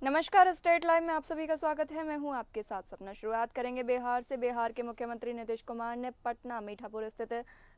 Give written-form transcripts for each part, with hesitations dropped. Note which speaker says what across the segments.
Speaker 1: नमस्कार, state live में आप सभी का स्वागत है। मैं हूं आपके साथ सपना। शुरुआत करेंगे बिहार से। बिहार के मुख्यमंत्री नीतीश कुमार ने पटना मीठापुर स्थित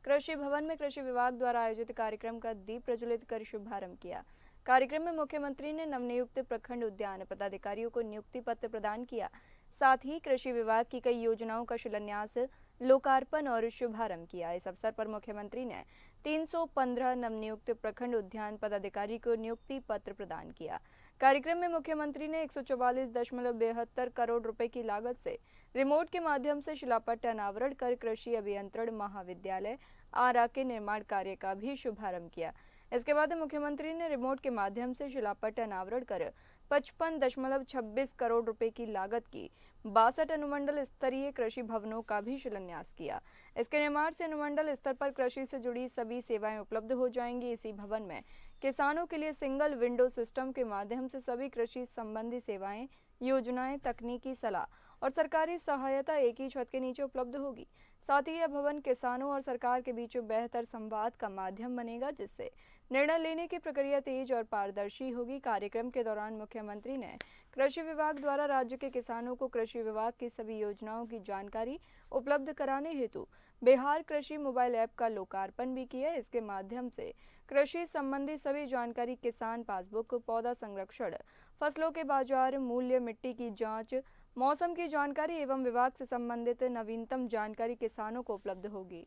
Speaker 1: कृषि भवन में कृषि विभाग द्वारा आयोजित कार्यक्रम का दीप प्रज्वलित कर शुभारंभ किया। कार्यक्रम में मुख्यमंत्री ने नवनियुक्त प्रखंड उद्यान पदाधिकारियों को नियुक्ति पत्र प्रदान किया। साथ ही कृषि विभाग की कई योजनाओं का शिलान्यास, लोकार्पण और शुभारंभ किया। इस अवसर पर मुख्यमंत्री ने 315 नवनियुक्त प्रखंड उद्यान पदाधिकारी को नियुक्ति पत्र प्रदान किया। कार्यक्रम में मुख्यमंत्री ने 144.72 करोड़ रुपए की लागत से रिमोट के माध्यम से शिलापट्ट अनावरण कर कृषि अभियंत्रण महाविद्यालय आरा के निर्माण कार्य का भी शुभारंभ किया। इसके बाद मुख्यमंत्री ने रिमोट के माध्यम से शिलापट्ट अनावरण कर 55.26 करोड़ रुपए की लागत की 62 अनुमंडल स्तरीय कृषि भवनों का भी शिलान्यास किया। इसके निर्माण से अनुमंडल स्तर पर कृषि से जुड़ी सभी सेवाएं उपलब्ध हो जाएंगी। इसी भवन में किसानों के लिए सिंगल विंडो सिस्टम के माध्यम से सभी कृषि संबंधी सेवाएं, योजनाएं, तकनीकी सलाह और सरकारी सहायता एक ही छत के नीचे उपलब्ध होगी। साथ ही यह भवन किसानों और सरकार के बीच बेहतर संवाद का माध्यम बनेगा, जिससे निर्णय लेने की प्रक्रिया तेज और पारदर्शी होगी। कार्यक्रम के दौरान मुख्यमंत्री ने कृषि विभाग द्वारा राज्य के किसानों को कृषि विभाग की सभी योजनाओं की जानकारी उपलब्ध कराने हेतु बिहार कृषि मोबाइल ऐप का लोकार्पण भी किया। इसके माध्यम से कृषि संबंधी सभी जानकारी, किसान पासबुक, पौधा संरक्षण, फसलों के बाजार मूल्य, मिट्टी की जांच, मौसम की जानकारी एवं विभाग से संबंधित नवीनतम जानकारी किसानों को उपलब्ध होगी।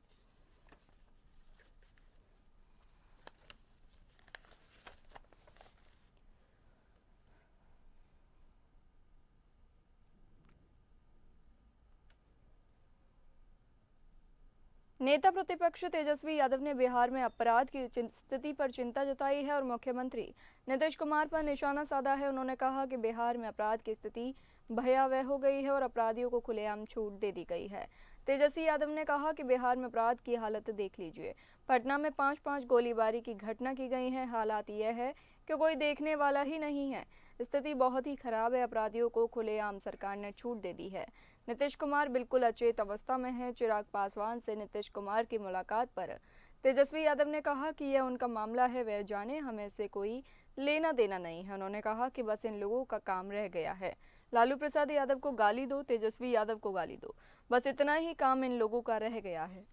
Speaker 1: नेता प्रतिपक्ष तेजस्वी यादव ने बिहार में अपराध की स्थिति पर चिंता जताई है और मुख्यमंत्री नीतीश कुमार पर निशाना साधा है। उन्होंने कहा कि बिहार में अपराध की स्थिति भयावह हो गई है और अपराधियों को खुलेआम छूट दे दी गई है। तेजस्वी यादव ने कहा कि बिहार में अपराध की हालत देख लीजिए। पटना में 5-5 गोलीबारी की घटना की गई है। हालात यह है कि कोई देखने वाला ही नहीं है। स्थिति बहुत ही खराब है। अपराधियों को खुलेआम सरकार ने छूट दे दी है। नीतीश कुमार बिल्कुल अचेत अवस्था में है। चिराग पासवान से नीतीश कुमार की मुलाकात पर तेजस्वी यादव ने कहा कि यह उनका मामला है, वह जाने, हमें से कोई लेना देना नहीं है। उन्होंने कहा कि बस इन लोगों का काम रह गया है। लालू प्रसाद यादव को गाली दो, तेजस्वी यादव को गाली दो, बस इतना ही काम इन लोगों का रह गया है।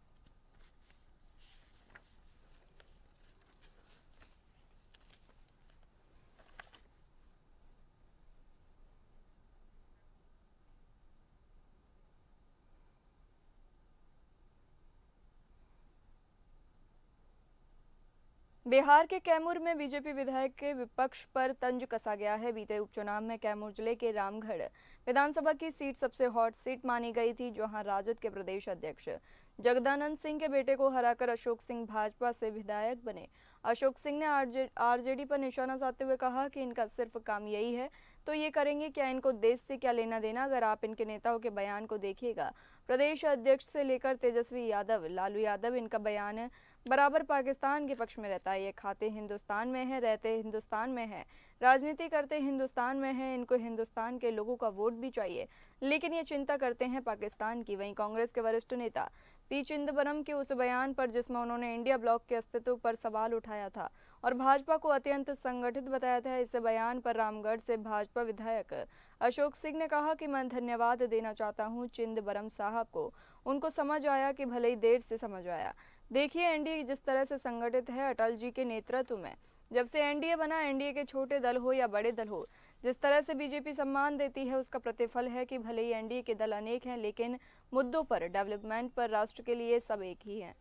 Speaker 1: बिहार के कैमूर में बीजेपी विधायक के विपक्ष पर तंज कसा गया है। बीते उपचुनाव में कैमूर जिले के रामगढ़ विधानसभा की सीट सबसे हॉट सीट मानी गई थी, जहां राजद के प्रदेश अध्यक्ष जगदानंद सिंह के बेटे को हराकर अशोक सिंह भाजपा से विधायक बने। अशोक सिंह ने आरजेडी पर निशाना साधते हुए कहा कि इनका सिर्फ काम यही है तो ये करेंगे क्या, इनको देश से क्या लेना देना। अगर आप इनके नेताओं के बयान को देखिएगा, प्रदेश अध्यक्ष से लेकर तेजस्वी यादव, लालू यादव, इनका बयान बराबर पाकिस्तान के पक्ष में रहता है। ये खाते हिंदुस्तान में है, रहते हिंदुस्तान में है, राजनीति करते हिंदुस्तान में है। इनको हिंदुस्तान के लोगों का वोट भी चाहिए, लेकिन ये चिंता करते हैं पाकिस्तान की। वहीं कांग्रेस के वरिष्ठ नेता पी चिदंबरम के उस बयान पर जिसमें उन्होंने इंडिया ब्लॉक के अस्तित्व पर सवाल उठाया था और भाजपा को अत्यंत संगठित बताया था, इस बयान पर रामगढ़ से भाजपा विधायक अशोक सिंह ने कहा कि मैं धन्यवाद देना चाहता हूं चिदंबरम साहब को। उनको समझ आया कि भले ही देर से समझ आया। देखिए, एनडीए जिस तरह से संगठित है अटल जी के नेतृत्व में, जब से एनडीए बना, एनडीए के छोटे दल हो या बड़े दल हो, जिस तरह से बीजेपी सम्मान देती है उसका प्रतिफल है कि भले ही एनडीए के दल अनेक हैं, लेकिन मुद्दों पर, डेवलपमेंट पर, राष्ट्र के लिए सब एक ही हैं।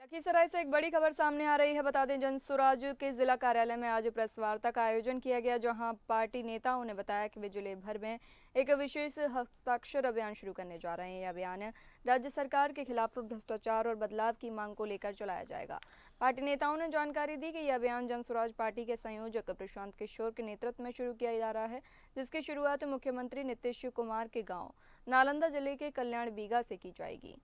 Speaker 1: लखीसराय से एक बड़ी खबर सामने आ रही है। बता दें, जनसुराज के जिला कार्यालय में आज प्रेस वार्ता का आयोजन किया गया, जहां पार्टी नेताओं ने बताया कि वे जिले भर में एक विशेष हस्ताक्षर अभियान शुरू करने जा रहे हैं। यह अभियान राज्य सरकार के खिलाफ भ्रष्टाचार और बदलाव की मांग को लेकर चलाया जाएगा। पार्टी नेताओं ने जानकारी दी कि यह अभियान जनसुराज पार्टी के संयोजक प्रशांत किशोर के नेतृत्व में शुरू किया जा रहा है, जिसकी शुरुआत मुख्यमंत्री नीतीश कुमार के गाँव नालंदा जिले के कल्याण बीघा से की जाएगी।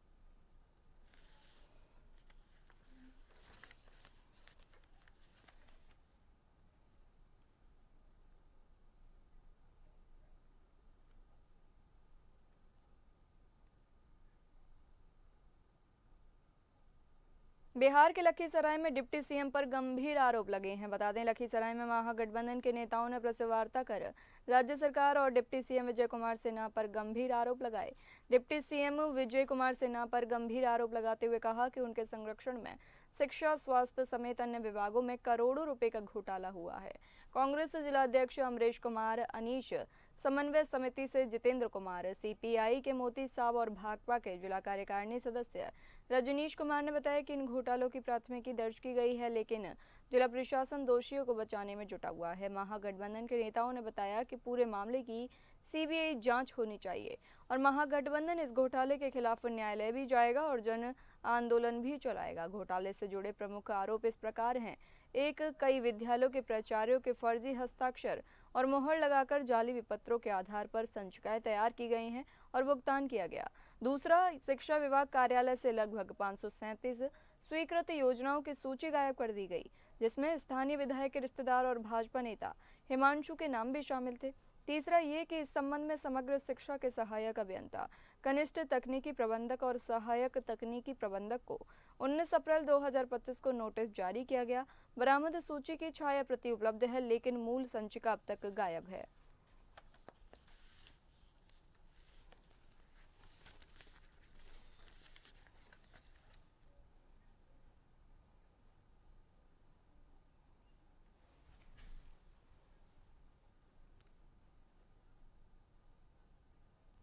Speaker 1: बिहार के लखीसराय में डिप्टी सीएम पर गंभीर आरोप लगे हैं। बता दें, लखीसराय में महागठबंधन के नेताओं ने प्रेस वार्ता कर राज्य सरकार और डिप्टी सीएम विजय कुमार सिन्हा पर गंभीर आरोप लगाए। डिप्टी सीएम विजय कुमार सिन्हा पर गंभीर आरोप लगाते हुए कहा कि उनके संरक्षण में शिक्षा, स्वास्थ्य समेत अन्य विभागों में करोड़ों रुपए का घोटाला हुआ है। कांग्रेस जिलाध्यक्ष अमरीश कुमार अनीश, समन्वय समिति से जितेंद्र कुमार, सीपीआई के मोती साहब और भाकपा के जिला कार्यकारिणी सदस्य रजनीश कुमार ने बताया कि इन घोटालों की प्राथमिकी दर्ज की गई है, लेकिन जिला प्रशासन दोषियों को बचाने में जुटा हुआ है। महागठबंधन के नेताओं ने बताया कि पूरे मामले की सीबीआई जांच होनी चाहिए और महागठबंधन इस घोटाले के खिलाफ न्यायालय भी जाएगा और जन आंदोलन भी चलाएगा। घोटाले से जुड़े प्रमुख आरोप इस प्रकार हैं: एक, कई विद्यालयों के प्राचार्यों के फर्जी हस्ताक्षर और मुहर लगाकर जाली विपत्रों के आधार पर संचिकाएं तैयार की गई हैं और भुगतान किया गया। दूसरा, शिक्षा विभाग कार्यालय से लगभग 537 स्वीकृत योजनाओं की सूची गायब कर दी गई, जिसमें स्थानीय विधायक के रिश्तेदार और भाजपा नेता हिमांशु के नाम भी शामिल थे। तीसरा ये कि इस संबंध में समग्र शिक्षा के सहायक अभियंता, कनिष्ठ तकनीकी प्रबंधक और सहायक तकनीकी प्रबंधक को 19 अप्रैल 2025 को नोटिस जारी किया गया। बरामद सूची की छाया प्रति उपलब्ध है, लेकिन मूल संचिका अब तक गायब है।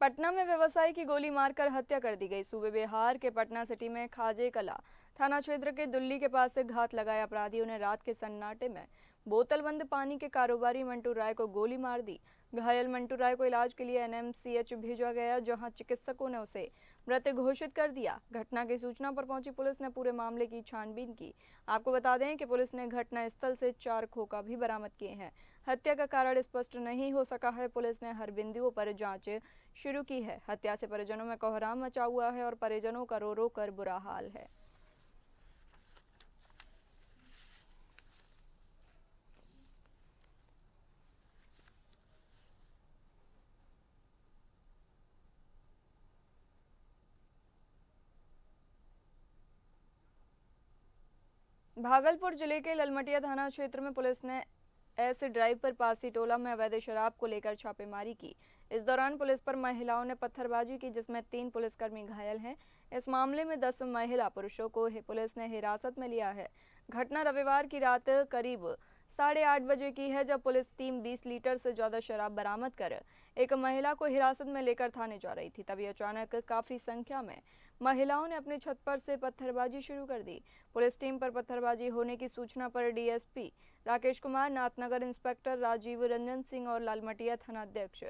Speaker 1: पटना में व्यवसायी की गोली मारकर हत्या कर दी गई। सूबे बिहार के पटना सिटी में खाजे कला थाना क्षेत्र के दुल्ली के पास से घात लगाए अपराधियों ने रात के सन्नाटे में बोतलबंद पानी के कारोबारी मंटू राय को गोली मार दी। घायल मंटू राय को इलाज के लिए एनएमसीएच भेजा गया, जहां चिकित्सकों ने उसे मृत घोषित कर दिया। घटना की सूचना पर पहुंची पुलिस ने पूरे मामले की छानबीन की। आपको बता दें कि पुलिस ने घटना स्थल से 4 खोखा भी बरामद किए हैं। हत्या का कारण स्पष्ट नहीं हो सका है। पुलिस ने हर बिंदुओं पर जांच शुरू की है। हत्या से परिजनों में कोहराम मचा हुआ है और परिजनों का रो रो कर बुरा हाल है। भागलपुर जिले के ललमटिया थाना क्षेत्र में पुलिस ने एस ड्राइव पर पासी टोला में अवैध शराब को लेकर छापेमारी की। इस दौरान पुलिस पर महिलाओं ने पत्थरबाजी की, जिसमें 3 पुलिसकर्मी घायल हैं। इस मामले में 10 महिला पुरुषों को पुलिस ने हिरासत में लिया है। घटना रविवार की रात करीब 8:30 बजे की है, जब पुलिस टीम 20 लीटर से ज्यादा शराब बरामद कर एक महिला को हिरासत में लेकर थाने जा रही थी। तभी अचानक काफी संख्या में महिलाओं ने अपनी छत पर से पत्थरबाजी शुरू कर दी। पुलिस टीम पर पत्थरबाजी होने की सूचना पर डीएसपी राकेश कुमार, नाथनगर इंस्पेक्टर राजीव रंजन सिंह और लालमटिया थानाध्यक्ष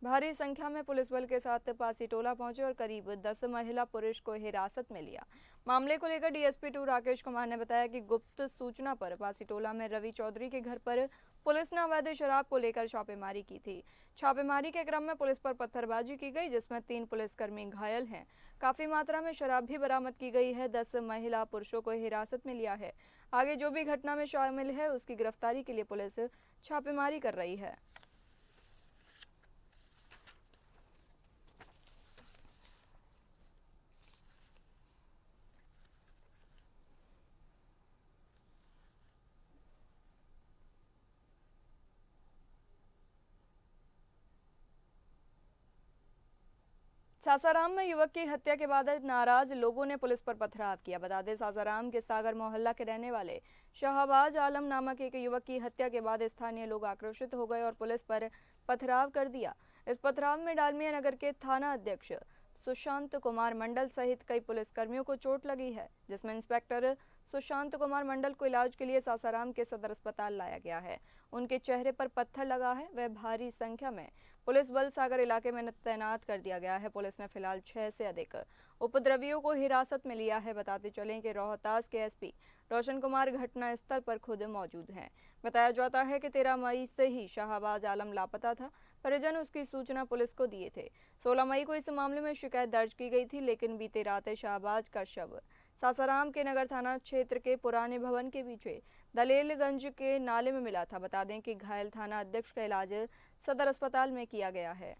Speaker 1: भारी संख्या में पुलिस बल के साथ पासी टोला पहुंचे और करीब 10 महिला पुरुष को हिरासत में लिया। मामले को लेकर डीएसपी 2 राकेश कुमार ने बताया कि गुप्त सूचना पर पासी टोला में रवि चौधरी के घर पर पुलिस ने अवैध शराब को लेकर छापेमारी की थी। छापेमारी के क्रम में पुलिस पर पत्थरबाजी की गई, जिसमें 3 पुलिसकर्मी घायल हैं। काफी मात्रा में शराब भी बरामद की गई है। 10 महिला पुरुषों को हिरासत में लिया है। आगे जो भी घटना में शामिल है उसकी गिरफ्तारी के लिए पुलिस छापेमारी कर रही है। सासाराम में युवक की हत्या के बाद नाराज लोगों ने पुलिस पर पथराव किया। बता दें, सासाराम के सागर मोहल्ला के रहने वाले शाहबाज आलम नामक एक युवक की हत्या के बाद स्थानीय लोग आक्रोशित हो गए और पुलिस पर पथराव कर दिया। इस पथराव में डालमिया नगर के थाना अध्यक्ष सुशांत कुमार मंडल सहित कई पुलिसकर्मियों को चोट लगी है, जिसमें इंस्पेक्टर सुशांत कुमार मंडल को इलाज के लिए सासाराम के सदर अस्पताल लाया गया है। उनके चेहरे पर पत्थर लगा है। वह भारी संख्या में पुलिस बल सागर इलाके में तैनात कर दिया गया है। पुलिस ने फिलहाल 6 से अधिक उपद्रवियों को हिरासत में लिया है। बताते चलें कि रोहतास के एसपी रोशन कुमार घटना स्थल पर खुद मौजूद हैं। बताया जाता है कि 13 मई से ही शाहबाज आलम लापता था। परिजन उसकी सूचना पुलिस को दिए थे। 16 मई को इस मामले में शिकायत दर्ज की गई थी, लेकिन बीते रात शाहबाज का शव सासाराम के नगर थाना क्षेत्र के पुराने भवन के पीछे दलेलगंज के नाले में मिला था। बता दें कि घायल थाना अध्यक्ष का इलाज सदर अस्पताल में किया गया है।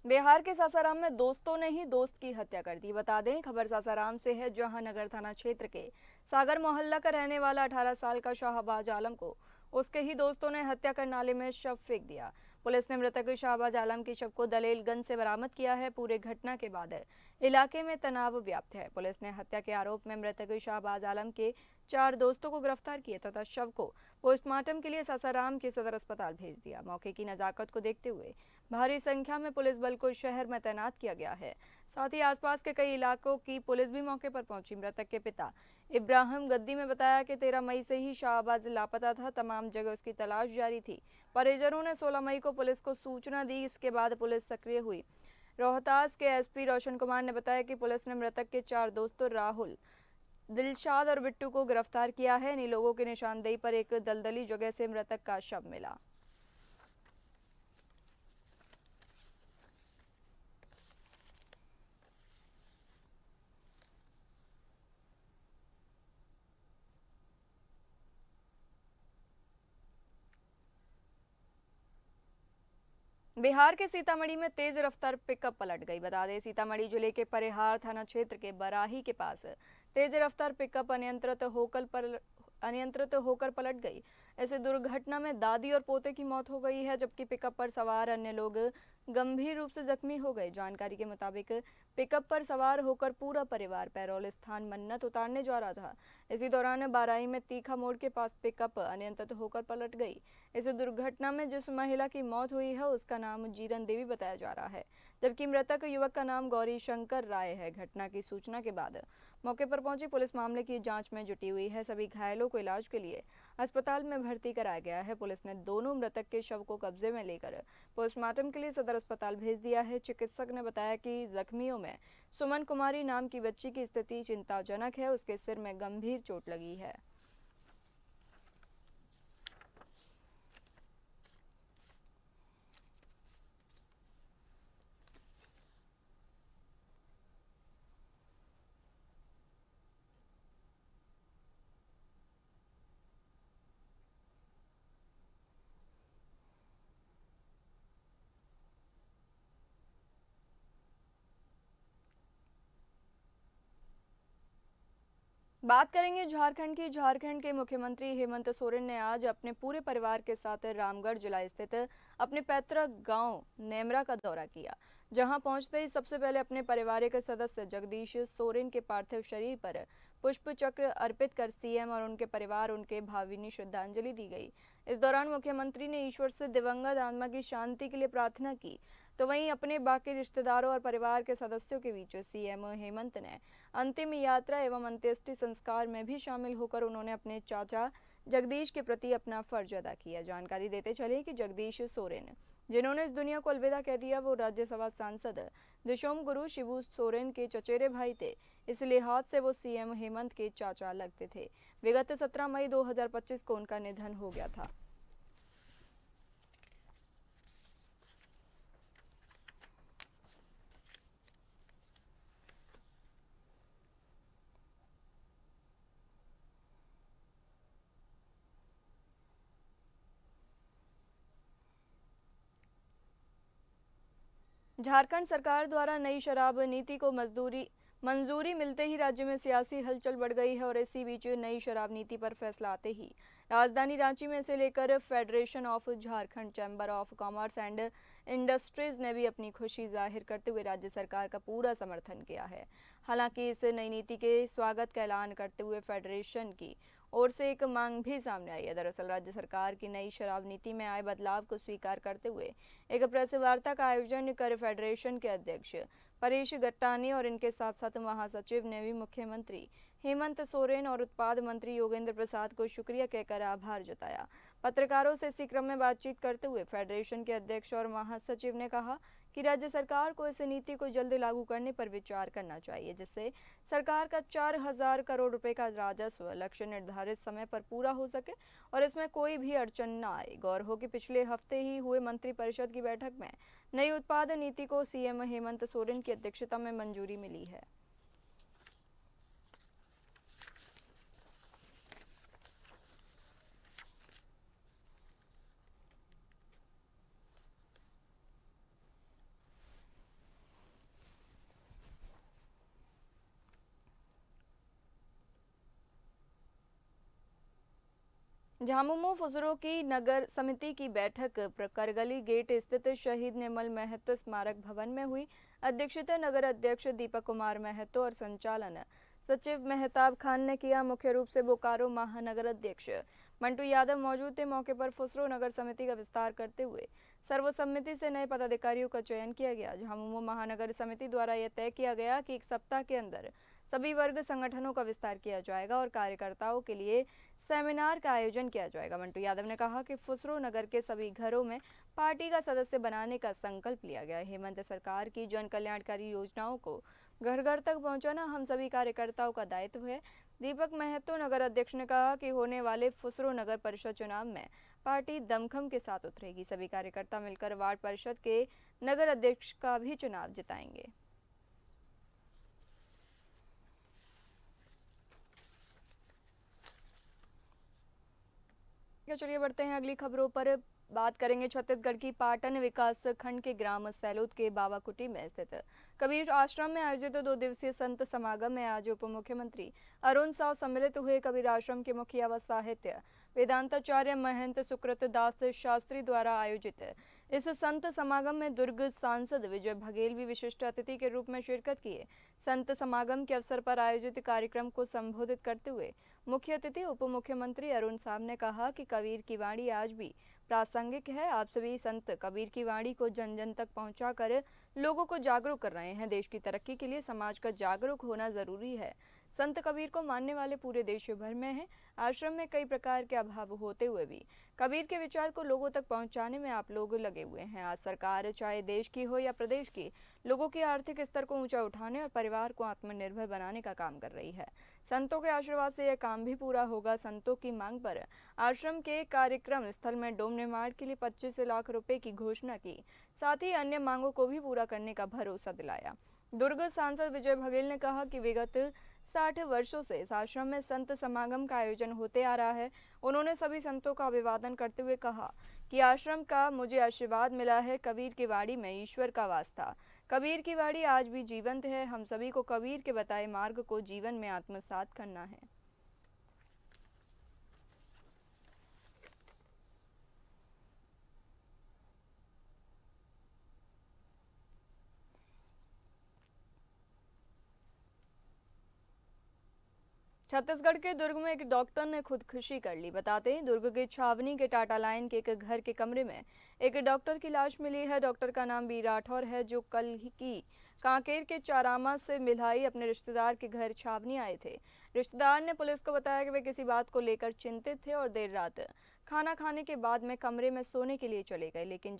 Speaker 1: बिहार के सासाराम में दोस्तों ने ही दोस्त की हत्या कर दी। बता दें, खबर सासाराम से है, जहां नगर थाना क्षेत्र के सागर मोहल्ला का रहने वाला 18 साल का शाहबाज आलम को उसके ही दोस्तों ने हत्या कर नाले में शव फेंक दिया। पुलिस ने मृतक शाहबाज आलम के शव को दलेलगंज से बरामद किया है। पूरे घटना के बाद इलाके में तनाव व्याप्त है। पुलिस ने हत्या के आरोप में मृतक शाहबाज आलम के 4 दोस्तों को गिरफ्तार किया तथा शव को पोस्टमार्टम के लिए सासाराम के सदर अस्पताल भेज दिया। मौके की नजाकत को देखते हुए भारी संख्या में पुलिस बल को शहर में तैनात किया गया है। साथ ही आसपास के कई इलाकों की पुलिस भी मौके पर पहुंची। मृतक के पिता इब्राहिम गद्दी में बताया कि 13 मई से ही शाहबाज लापता था। तमाम जगह उसकी तलाश जारी थी। परिजनों ने 16 मई को पुलिस को सूचना दी। इसके बाद पुलिस सक्रिय हुई। रोहतास के एसपी रोशन कुमार ने बताया कि पुलिस ने मृतक के 4 दोस्तों राहुल, दिलशाद और बिट्टू को गिरफ्तार किया है। इन लोगों की निशानदेही पर एक दलदली जगह से मृतक का शव मिला। बिहार के सीतामढ़ी में तेज रफ्तार पिकअप पलट गई। बता दें, सीतामढ़ी जिले के परिहार थाना क्षेत्र के बराही के पास तेज रफ्तार पिकअप अनियंत्रित होकर पलट गई। इस दुर्घटना में दादी और पोते की मौत हो गई है, जबकि पिकअप पर सवार अन्य लोग गंभीर रूप से जख्मी हो गए। जानकारी के मुताबिक पिकअप पर सवार होकर पूरा परिवार पैरोल स्थान मन्नत उतारने जा रहा था। इसी दौरान बाराही में तीखा मोड़ के पास पिकअप अनियंत्रित होकर पलट गई। इस दुर्घटना में जिस महिला की मौत हुई है उसका नाम जीरन देवी बताया जा रहा है, जबकि मृतक युवक का नाम गौरी शंकर राय है। घटना की सूचना के बाद मौके पर पहुंची पुलिस मामले की जांच में जुटी हुई है। सभी घायलों को इलाज के लिए अस्पताल में भर्ती कराया गया है। पुलिस ने दोनों मृतक के शव को कब्जे में लेकर पोस्टमार्टम के लिए सदर अस्पताल भेज दिया है। चिकित्सक ने बताया कि जख्मियों में सुमन कुमारी नाम की बच्ची की स्थिति चिंताजनक है। उसके सिर में गंभीर चोट लगी है। बात करेंगे झारखंड की। झारखंड के मुख्यमंत्री हेमंत सोरेन ने आज अपने पूरे परिवार के साथ रामगढ़ जिला स्थित अपने पैतृक गांव नेमरा का दौरा किया, जहां पहुंचते ही सबसे पहले अपने पारिवारिक सदस्य जगदीश सोरेन के पार्थिव शरीर पर पुष्प चक्र अर्पित कर सीएम और उनके परिवार उनके भावभीनी श्रद्धांजलि दी गई। इस दौरान मुख्यमंत्री ने ईश्वर से दिवंगत आत्मा की शांति के लिए प्रार्थना की, तो वहीं अपने बाकी रिश्तेदारों और परिवार के सदस्यों के बीच सीएम हेमंत ने अंतिम यात्रा एवं अंत्येष्टि संस्कार में भी शामिल होकर उन्होंने अपने चाचा जगदीश के प्रति अपना फर्ज अदा किया। जानकारी देते चले कि जगदीश सोरेन, जिन्होंने इस दुनिया को अलविदा कह दिया, वो राज्यसभा सांसद दिशोम गुरु शिबू सोरेन के चचेरे भाई थे। इस लिहाज से वो सीएम हेमंत के चाचा लगते थे। विगत 17 मई 2025 को उनका निधन हो गया था। झारखंड सरकार द्वारा नई शराब नीति को मंजूरी मिलते ही राज्य में सियासी हलचल बढ़ गई है और इसी बीच नई शराब नीति पर फैसला आते ही राजधानी रांची में इसे लेकर federation of Jharkhand, chamber of commerce and industries ने भी अपनी खुशी जाहिर करते हुए राज्य सरकार का पूरा समर्थन किया है। हालांकि इस नई नीति के स्वागत का ऐलान करते हुए फेडरेशन की ओर से एक मांग भी सामने आई है। दरअसल राज्य सरकार की नई शराब नीति में आए बदलाव को स्वीकार करते हुए एक प्रेस वार्ता का आयोजन कर फेडरेशन के अध्यक्ष परेश गट्टानी और इनके साथ साथ महासचिव ने भी मुख्यमंत्री हेमंत सोरेन और उत्पाद मंत्री योगेंद्र प्रसाद को शुक्रिया कहकर आभार जताया। पत्रकारों से इसी क्रम में बातचीत करते हुए फेडरेशन के अध्यक्ष और महासचिव ने कहा कि राज्य सरकार को इस नीति को जल्द लागू करने पर विचार करना चाहिए, जिससे सरकार का 4,000 करोड़ रुपए का राजस्व लक्ष्य निर्धारित समय पर पूरा हो सके और इसमें कोई भी अड़चन न आए। गौर हो कि पिछले हफ्ते ही हुए मंत्रिपरिषद की बैठक में नई उत्पाद नीति को सीएम हेमंत सोरेन की अध्यक्षता में मंजूरी मिली है। झामुमो फुसरो की नगर समिति की बैठक करगली गेट स्थित शहीद निर्मल महतो स्मारक भवन में हुई। अध्यक्षता नगर अध्यक्ष दीपक कुमार महतो और संचालन सचिव मेहताब खान ने किया। मुख्य रूप से बोकारो महानगर अध्यक्ष मंटू यादव मौजूद थे। मौके पर फुसरो नगर समिति का विस्तार करते हुए सर्वसम्मति से नए पदाधिकारियों का चयन किया गया। झामुमो महानगर समिति द्वारा यह तय किया गया कि एक सप्ताह के अंदर सभी वर्ग संगठनों का विस्तार किया जाएगा और कार्यकर्ताओं के लिए सेमिनार का आयोजन किया जाएगा। मंटू यादव ने कहा कि फुसरो नगर के सभी घरों में पार्टी का सदस्य बनाने का संकल्प लिया गया है। हेमंत सरकार की जन कल्याणकारी योजनाओं को घर घर तक पहुंचाना हम सभी कार्यकर्ताओं का दायित्व है। दीपक महतो नगर अध्यक्ष ने कहा कि होने वाले फुसरो नगर परिषद चुनाव में पार्टी दमखम के साथ उतरेगी। सभी कार्यकर्ता मिलकर वार्ड परिषद के नगर अध्यक्ष का भी चुनाव जिताएंगे। चलिए बढ़ते हैं अगली खबरों पर। बात करेंगे छत्तीसगढ़ की पाटन विकास खंड के ग्राम सैलोद के बाबाकुटी में स्थित कबीर आश्रम में आयोजित 2 दिवसीय संत समागम में आज उप मुख्यमंत्री अरुण साव सम्मिलित हुए। कबीर आश्रम के मुखिया व साहित्य वेदांताचार्य महंत सुकृत दास शास्त्री द्वारा आयोजित इस संत समागम में दुर्ग सांसद विजय बघेल भी विशिष्ट अतिथि के रूप में शिरकत किए। संत समागम के अवसर पर आयोजित कार्यक्रम को संबोधित करते हुए मुख्य अतिथि उप मुख्यमंत्री अरुण साव ने कहा कि कबीर की वाणी आज भी प्रासंगिक है। आप सभी संत कबीर की वाणी को जन जन तक पहुंचाकर लोगों को जागरूक कर रहे हैं। देश की तरक्की के लिए समाज का जागरूक होना जरूरी है। संत कबीर को मानने वाले पूरे देश भर में हैं। आश्रम में कई प्रकार के अभाव होते हुए भी कबीर के विचार को लोगों तक पहुंचाने में आप लोग लगे हुए हैं। आज सरकार चाहे देश की हो या प्रदेश की, लोगों के आर्थिक स्तर को ऊंचा उठाने और परिवार को आत्मनिर्भर बनाने का काम कर रही है। संतों के आशीर्वाद से यह काम भी पूरा होगा। संतों की मांग पर आश्रम के कार्यक्रम स्थल में डोम निर्माण के लिए 25 लाख रुपए की घोषणा की, साथ ही अन्य मांगों को भी पूरा करने का भरोसा दिलाया। दुर्ग सांसद विजय बघेल ने कहा कि विगत 60 वर्षों से इस आश्रम में संत समागम का आयोजन होते आ रहा है। उन्होंने सभी संतों का अभिवादन करते हुए कहा कि आश्रम का मुझे आशीर्वाद मिला है। कबीर की वाणी में ईश्वर का वास था। कबीर की वाणी आज भी जीवंत है। हम सभी को कबीर के बताए मार्ग को जीवन में आत्मसात करना है। छत्तीसगढ़ के दुर्ग में एक डॉक्टर ने खुदकुशी कर ली। बताते हैं दुर्ग के छावनी के टाटा लाइन के एक घर के कमरे में एक डॉक्टर की लाश मिली है। डॉक्टर का नाम बी राठौर है, जो कल की कांकेर के चारामा से मिलाई अपने रिश्तेदार के घर छावनी आए थे। रिश्तेदार ने पुलिस को बताया कि वे किसी बात को लेकर चिंतित थे और देर रात खाना खाने के बाद में कमरे में सोने के लिए चले गए। लेकिन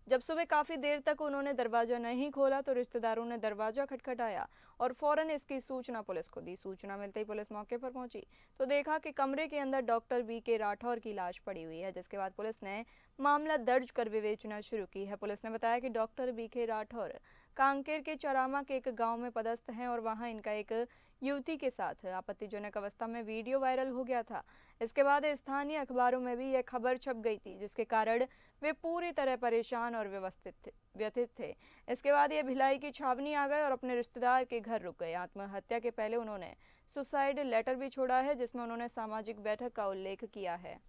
Speaker 1: जब सुबह काफी देर तक उन्होंने दरवाजा नहीं खोला तो रिश्तेदारों ने दरवाजा खटखटाया और फौरन इसकी सूचना पुलिस को दी। सूचना मिलते ही पुलिस मौके पर पहुंची तो देखा कि कमरे के अंदर डॉक्टर बी के राठौर की लाश पड़ी हुई है, जिसके बाद पुलिस ने मामला दर्ज कर विवेचना शुरू की है। पुलिस ने बताया कि डॉक्टर बी के राठौर कांकेर के चरामा के एक गांव में पदस्थ हैं और वहां इनका एक युवती के साथ आपत्तिजनक अवस्था में वीडियो वायरल हो गया था। इसके बाद स्थानीय अखबारों में भी यह खबर छप गई थी, जिसके कारण वे पूरी तरह परेशान और व्यथित थे। इसके बाद ये भिलाई की छावनी आ गए और अपने रिश्तेदार के घर रुक गए। आत्महत्या के पहले उन्होंने सुसाइड लेटर भी छोड़ा है, जिसमें उन्होंने सामाजिक बैठक का उल्लेख किया है।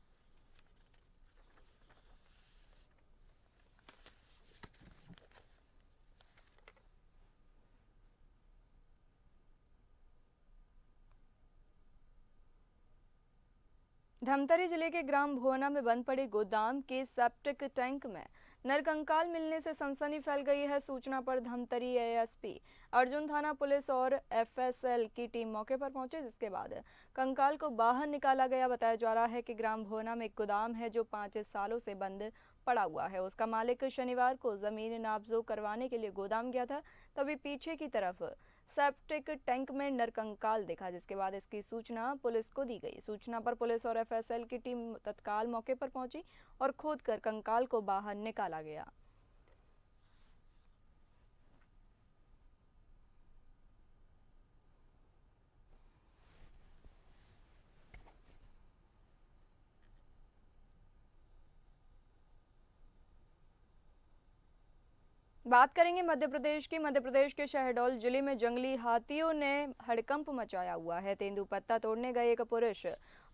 Speaker 1: धमतरी जिले के ग्राम भुवना में बंद पड़े गोदाम के सेप्टिक टैंक में नरकंकाल मिलने से सनसनी फैल गई है। सूचना पर धमतरी एएसपी अर्जुन थाना पुलिस और एफएसएल की टीम मौके पर पहुंची, जिसके बाद कंकाल को बाहर निकाला गया। बताया जा रहा है कि ग्राम भुवना में एक गोदाम है जो 5 सालों से बंद पड़ा हुआ है। उसका मालिक शनिवार को जमीन नापजो करवाने के लिए गोदाम गया था, तभी पीछे की तरफ सेप्टिक टैंक में नरकंकाल देखा, जिसके बाद इसकी सूचना पुलिस को दी गई। सूचना पर पुलिस और एफएसएल की टीम तत्काल मौके पर पहुंची और खोदकर कंकाल को बाहर निकाला गया। बात करेंगे मध्य प्रदेश की। मध्य प्रदेश के शहडोल जिले में जंगली हाथियों ने हड़कंप मचाया हुआ है। तेंदुपत्ता तोड़ने गए एक पुरुष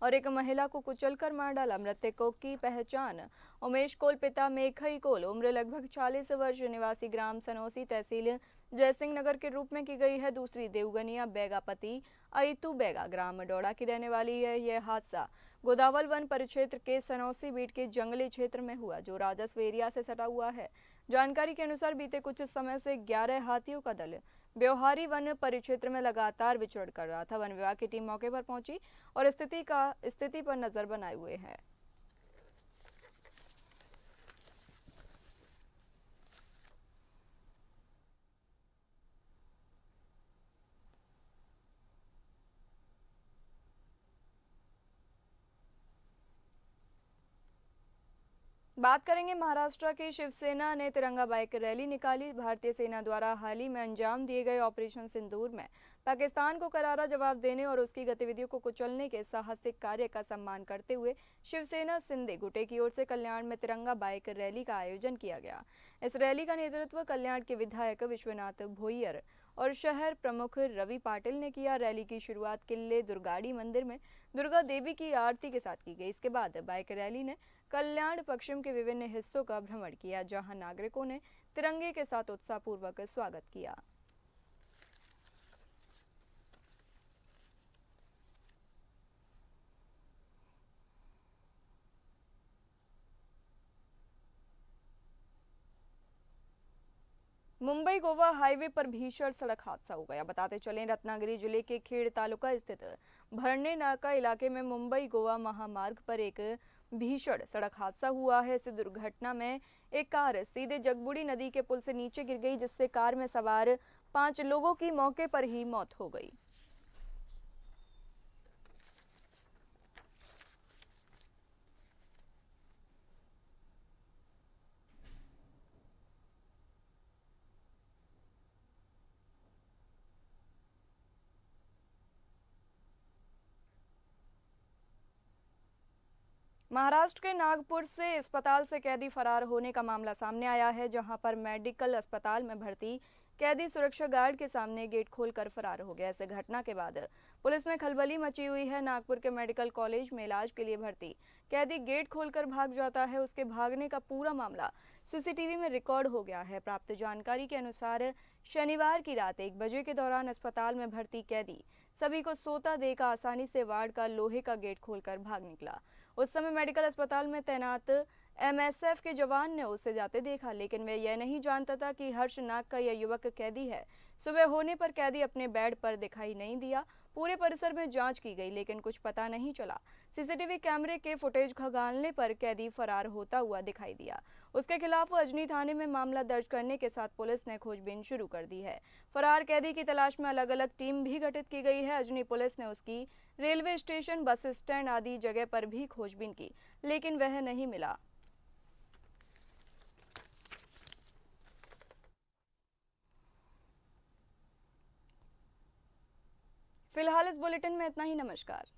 Speaker 1: और एक महिला को कुचलकर मार डाला। मृतकों की पहचान उमेश कोल पिता मेखई कोल उम्र लगभग 40 वर्ष निवासी ग्राम सनोसी तहसील जयसिंह नगर के रूप में की गई है। दूसरी देवगनिया बेगा पति अयतू बेगा ग्राम डोड़ा की रहने वाली है। यह हादसा गोदावल वन परिक्षेत्र के सनौसी बीट के जंगली क्षेत्र में हुआ, जो राजस्व एरिया से सटा हुआ है। जानकारी के अनुसार बीते कुछ समय से 11 हाथियों का दल ब्योहारी वन परिक्षेत्र में लगातार विचरण कर रहा था। वन विभाग की टीम मौके पर पहुंची और स्थिति पर नजर बनाए हुए है। बात करेंगे महाराष्ट्र की। शिवसेना ने तिरंगा बाइक रैली निकाली। भारतीय सेना द्वारा हाल ही में अंजाम दिए गए ऑपरेशन सिंदूर में पाकिस्तान को करारा जवाब देने और उसकी गतिविधियों को कुचलने के साहसिक कार्य का सम्मान करते हुए शिवसेना सिंधे गुटे की ओर से कल्याण में तिरंगा बाइक रैली का आयोजन किया गया। इस रैली का नेतृत्व कल्याण के विधायक विश्वनाथ भोईर और शहर प्रमुख रवि पाटिल ने किया। रैली की शुरुआत किले दुर्गाड़ी मंदिर में दुर्गा देवी की आरती के साथ की गई। इसके बाद बाइक रैली ने कल्याण पश्चिम के विभिन्न हिस्सों का भ्रमण किया, जहां नागरिकों ने तिरंगे के साथ उत्साहपूर्वक स्वागत किया। मुंबई गोवा हाईवे पर भीषण सड़क हादसा हो गया। बताते चलें, रत्नागिरी जिले के खेड़ तालुका स्थित भरने नाका इलाके में मुंबई गोवा महामार्ग पर एक भीषण सड़क हादसा हुआ है। इस दुर्घटना में एक कार सीधे जगबुड़ी नदी के पुल से नीचे गिर गई, जिससे कार में सवार 5 लोगों की मौके पर ही मौत हो गई। महाराष्ट्र के नागपुर से अस्पताल से कैदी फरार होने का मामला सामने आया है, जहां पर मेडिकल अस्पताल में भर्ती कैदी सुरक्षा गार्ड के सामने गेट खोलकर फरार हो गया। इस घटना के बाद पुलिस में खलबली मची हुई है। नागपुर के मेडिकल कॉलेज में इलाज के लिए भर्ती कैदी गेट खोलकर भाग जाता है। उसके भागने का पूरा मामला सीसीटीवी में रिकॉर्ड हो गया है। प्राप्त जानकारी के अनुसार शनिवार की रात 1 बजे के दौरान अस्पताल में भर्ती कैदी सभी को सोता देकर आसानी से वार्ड का लोहे का गेट खोलकर भाग निकला। उस समय मेडिकल अस्पताल में तैनात एमएसएफ के जवान ने उसे जाते देखा, लेकिन वे यह नहीं जानता था कि हर्ष नाग का यह युवक कैदी है। सुबह होने पर कैदी अपने बेड पर दिखाई नहीं दिया। पूरे परिसर में जांच की गई, लेकिन कुछ पता नहीं चला। सीसीटीवी कैमरे के फुटेज खंगालने पर कैदी फरार होता हुआ दिखाई दिया। उसके खिलाफ अजनी थाने में मामला दर्ज करने के साथ पुलिस ने खोजबीन शुरू कर दी है। फरार कैदी की तलाश में अलग अलग टीम भी गठित की गई है। अजनी पुलिस ने उसकी रेलवे स्टेशन, बस स्टैंड आदि जगह पर भी खोजबीन की, लेकिन वह नहीं मिला। फिलहाल इस बुलेटिन में इतना ही। नमस्कार।